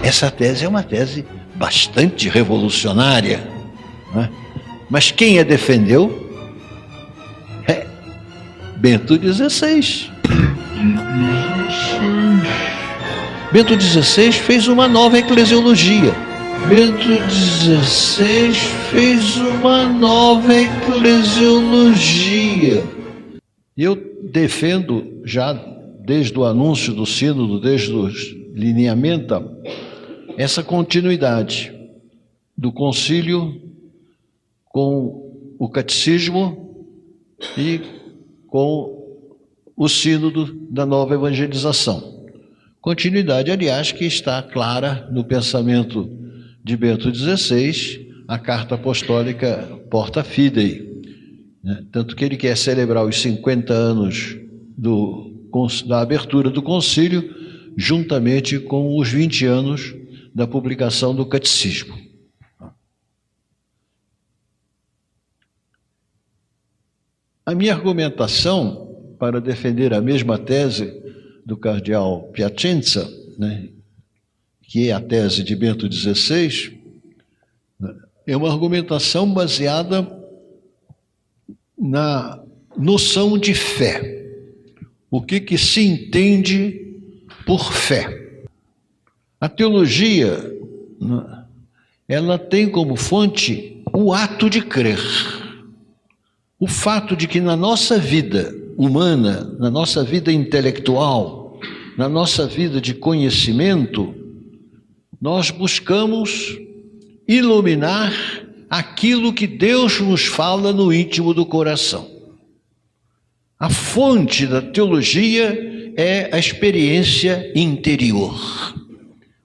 Essa tese é uma tese bastante revolucionária, né? Mas quem a defendeu é Bento XVI. Bento XVI fez uma nova eclesiologia. Bento XVI fez uma nova eclesiologia. E eu defendo já desde o anúncio do sínodo, desde o lineamento, essa continuidade do concílio com o catecismo e com o sínodo da nova evangelização. Continuidade, aliás, que está clara no pensamento de Bento XVI, a carta apostólica Porta Fidei, né? Tanto que ele quer celebrar os 50 anos da abertura do concílio, juntamente com os 20 anos da publicação do catecismo. A minha argumentação para defender a mesma tese do cardeal Piacenza, né, que é a tese de Bento XVI, é uma argumentação baseada na noção de fé. O que se entende por fé? A teologia, ela tem como fonte o ato de crer. O fato de que na nossa vida humana, na nossa vida intelectual, na nossa vida de conhecimento, nós buscamos iluminar aquilo que Deus nos fala no íntimo do coração. A fonte da teologia é a experiência interior,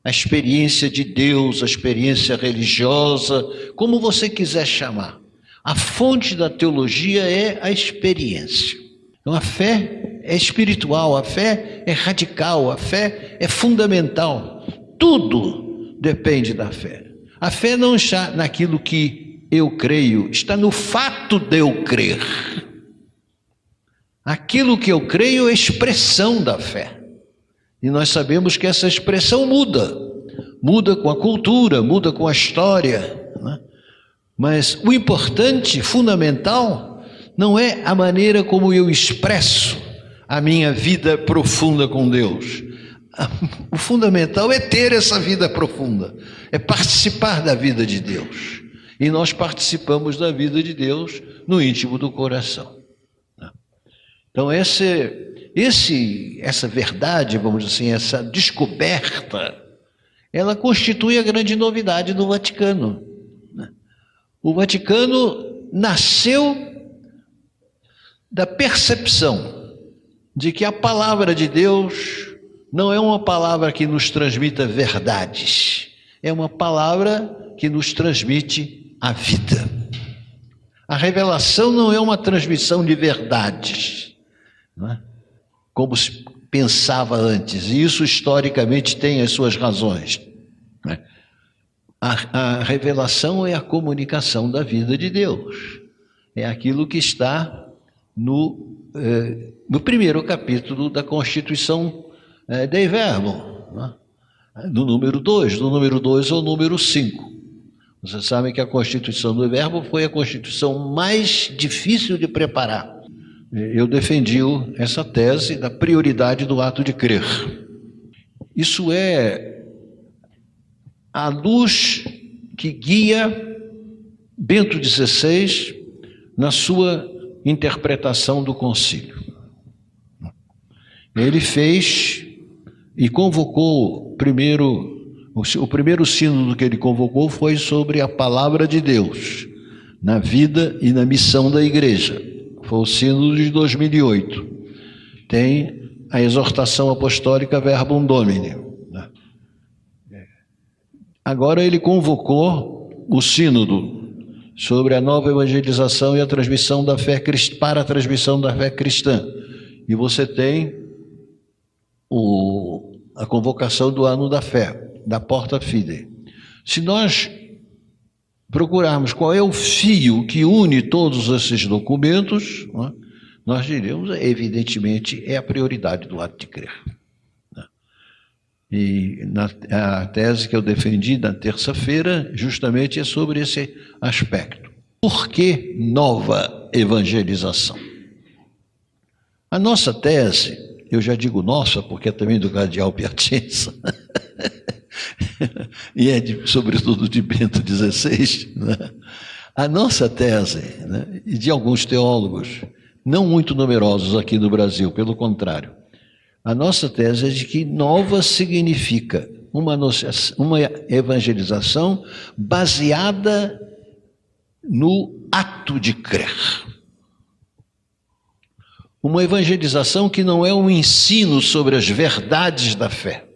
a experiência de Deus, a experiência religiosa, como você quiser chamar. A fonte da teologia é a experiência. Então a fé é espiritual, a fé é radical, a fé é fundamental. Tudo depende da fé. A fé não está naquilo que eu creio, está no fato de eu crer. Aquilo que eu creio é expressão da fé. E nós sabemos que essa expressão muda. Muda com a cultura, muda com a história, né? Mas o importante, fundamental, não é a maneira como eu expresso a minha vida profunda com Deus. O fundamental é ter essa vida profunda, é participar da vida de Deus. E nós participamos da vida de Deus no íntimo do coração. Então essa verdade, vamos dizer assim, essa descoberta, ela constitui a grande novidade do Vaticano. O Vaticano nasceu da percepção de que a palavra de Deus não é uma palavra que nos transmita verdades, é uma palavra que nos transmite a vida. A revelação não é uma transmissão de verdades, não é? Como se pensava antes, e isso historicamente tem as suas razões, não é? A revelação é a comunicação da vida de Deus, é aquilo que está no primeiro capítulo da Constituição Dei Verbum, né? No número 2, do número 2 ao número 5. Vocês sabem que a Constituição do Verbo foi a Constituição mais difícil de preparar. Eu defendi essa tese da prioridade do ato de crer. Isso é a luz que guia Bento XVI na sua interpretação do concílio. Ele fez e convocou o primeiro sínodo que ele convocou foi sobre a palavra de Deus na vida e na missão da igreja. Foi o sínodo de 2008. Tem a exortação apostólica Verbum Domini. Agora ele convocou o sínodo sobre a nova evangelização e a transmissão da fé para a transmissão da fé cristã. E você tem a convocação do ano da fé, da Porta Fidei. Se nós procurarmos qual é o fio que une todos esses documentos, nós diremos, evidentemente, é a prioridade do ato de crer. E a tese que eu defendi na terça-feira justamente é sobre esse aspecto. Por que nova evangelização? A nossa tese, eu já digo nossa, porque é também do cardeal Piacenza, e é sobretudo de Bento XVI, né? A nossa tese, né, e de alguns teólogos, não muito numerosos aqui no Brasil, pelo contrário, a nossa tese é de que nova significa uma evangelização baseada no ato de crer. Uma evangelização que não é um ensino sobre as verdades da fé.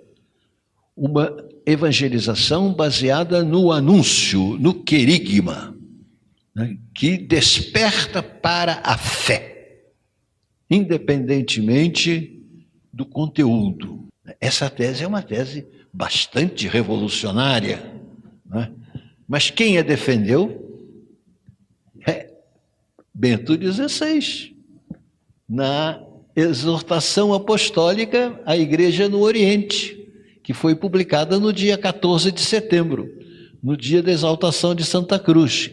Uma evangelização baseada no anúncio, no querigma, né, que desperta para a fé, independentemente do conteúdo. Essa tese é uma tese bastante revolucionária, né? Mas quem a defendeu é Bento XVI, na exortação apostólica à Igreja no Oriente, que foi publicada no dia 14 de setembro, no dia da exaltação de Santa Cruz.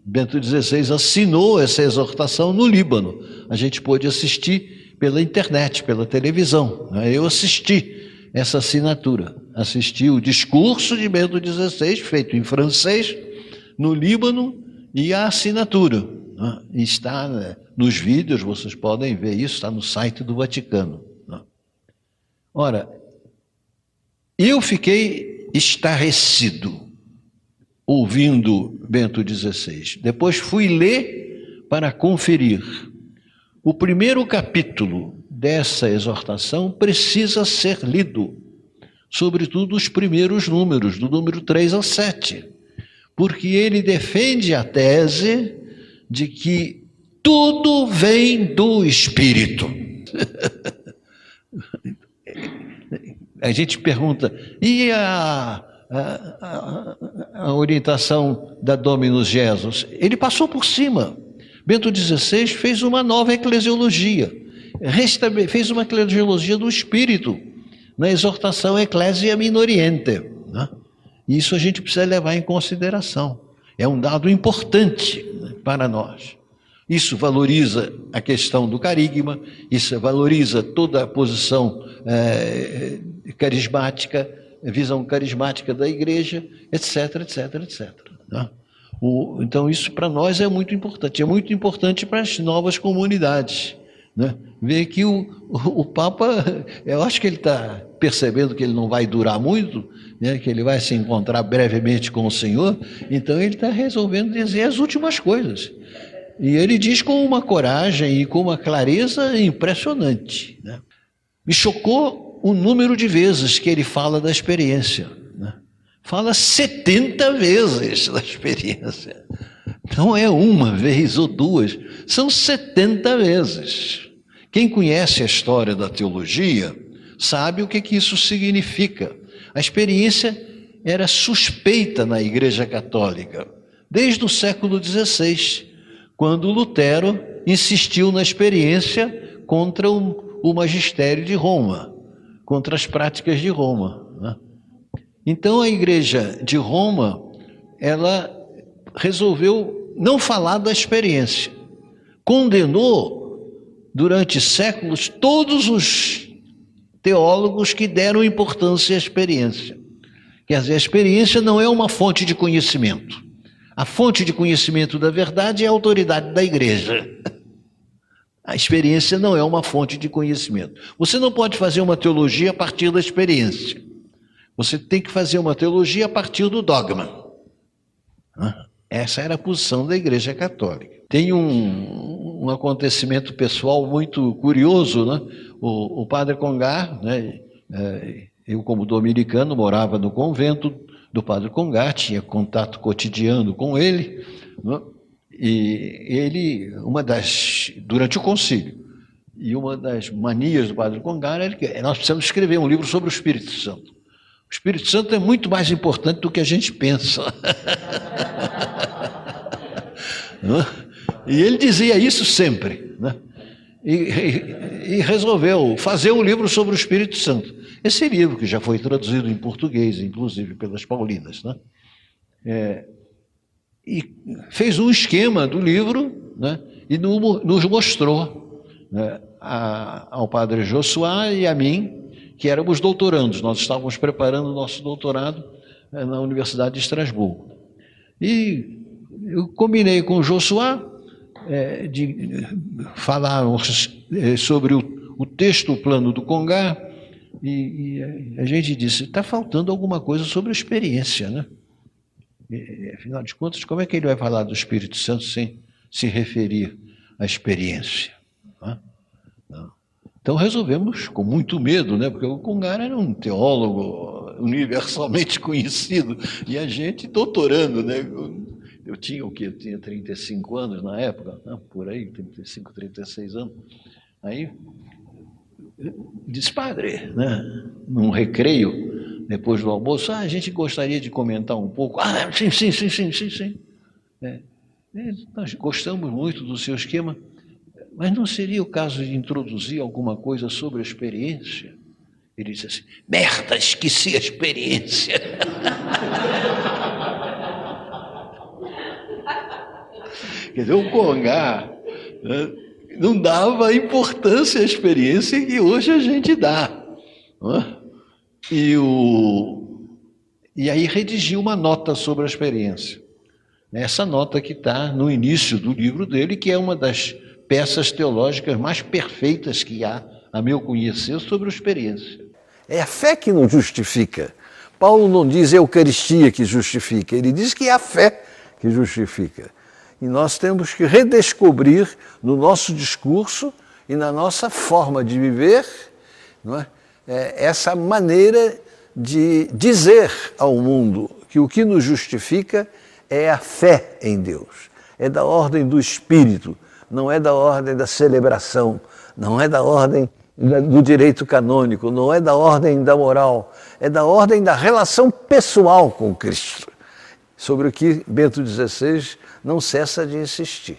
Bento XVI assinou essa exortação no Líbano. A gente pôde assistir pela internet, pela televisão. Eu assisti essa assinatura, assisti o discurso de Bento XVI, feito em francês, no Líbano, e a assinatura. Está nos vídeos, vocês podem ver isso, está no site do Vaticano. Ora, eu fiquei estarrecido ouvindo Bento XVI. Depois fui ler para conferir. O primeiro capítulo dessa exortação precisa ser lido, sobretudo os primeiros números, do número 3 ao 7, porque ele defende a tese de que tudo vem do Espírito. A gente pergunta, e a orientação da Dominus Jesus? Ele passou por cima. Bento XVI fez uma nova eclesiologia, fez uma eclesiologia do Espírito, na exortação Ecclesia Minoriente, né? Isso a gente precisa levar em consideração. É um dado importante, né, para nós. Isso valoriza a questão do carigma, isso valoriza toda a posição carismática, visão carismática da igreja, etc, etc, etc. Né? Então isso para nós é muito importante para as novas comunidades. Né? Ver que o Papa, eu acho que ele está percebendo que ele não vai durar muito, né? Que ele vai se encontrar brevemente com o Senhor, então ele está resolvendo dizer as últimas coisas. E ele diz com uma coragem e com uma clareza impressionante. Né? Me chocou o número de vezes que ele fala da experiência. Né? Fala 70 vezes da experiência. Não é uma vez ou duas, são 70 vezes. Quem conhece a história da teologia sabe o que isso significa. A experiência era suspeita na Igreja Católica, desde o século XVI, quando Lutero insistiu na experiência contra o magistério de Roma, contra as práticas de Roma. Né? Então a Igreja de Roma, ela resolveu não falar da experiência, condenou durante séculos todos os teólogos que deram importância à experiência. Quer dizer, a experiência não é uma fonte de conhecimento. A fonte de conhecimento da verdade é a autoridade da igreja. A experiência não é uma fonte de conhecimento. Você não pode fazer uma teologia a partir da experiência. Você tem que fazer uma teologia a partir do dogma. Essa era a posição da Igreja Católica. Tem um acontecimento pessoal muito curioso, né? O padre Congar, né? Eu como dominicano morava no convento do padre Congar, tinha contato cotidiano com ele, né? E ele, durante o concílio, e uma das manias do padre Congar era que nós precisamos escrever um livro sobre o Espírito Santo. O Espírito Santo é muito mais importante do que a gente pensa. E ele dizia isso sempre, né? e resolveu fazer um livro sobre o Espírito Santo. Esse livro, que já foi traduzido em português, inclusive pelas Paulinas, né? E fez um esquema do livro, né? E nos mostrou, né, ao padre Josuá e a mim, que éramos doutorandos. Nós estávamos preparando o nosso doutorado na Universidade de Estrasburgo. E eu combinei com o Josuá de falarmos sobre o texto, o plano do Congar, e a gente disse, está faltando alguma coisa sobre a experiência, né? E, afinal de contas, como é que ele vai falar do Espírito Santo sem se referir à experiência? Não. Então resolvemos, com muito medo, né? Porque o Congar era um teólogo universalmente conhecido, e a gente doutorando, né? Eu tinha o quê? Eu tinha 35 anos na época, né? Por aí, 35, 36 anos. Aí, disse, padre, né? Num recreio, depois do almoço, a gente gostaria de comentar um pouco. Sim. Nós gostamos muito do seu esquema, mas não seria o caso de introduzir alguma coisa sobre a experiência? Ele disse assim, merda, esqueci a experiência. Quer dizer, o Congar, né, não dava a importância à experiência que hoje a gente dá. Né? E aí redigiu uma nota sobre a experiência. Essa nota que está no início do livro dele, que é uma das peças teológicas mais perfeitas que há, a meu conhecer, sobre a experiência. É a fé que nos justifica. Paulo não diz a Eucaristia que justifica, ele diz que é a fé que justifica. E nós temos que redescobrir no nosso discurso e na nossa forma de viver, não é? Essa maneira de dizer ao mundo que o que nos justifica é a fé em Deus. É da ordem do Espírito, não é da ordem da celebração, não é da ordem do direito canônico, não é da ordem da moral, é da ordem da relação pessoal com Cristo, sobre o que Bento XVI não cessa de insistir.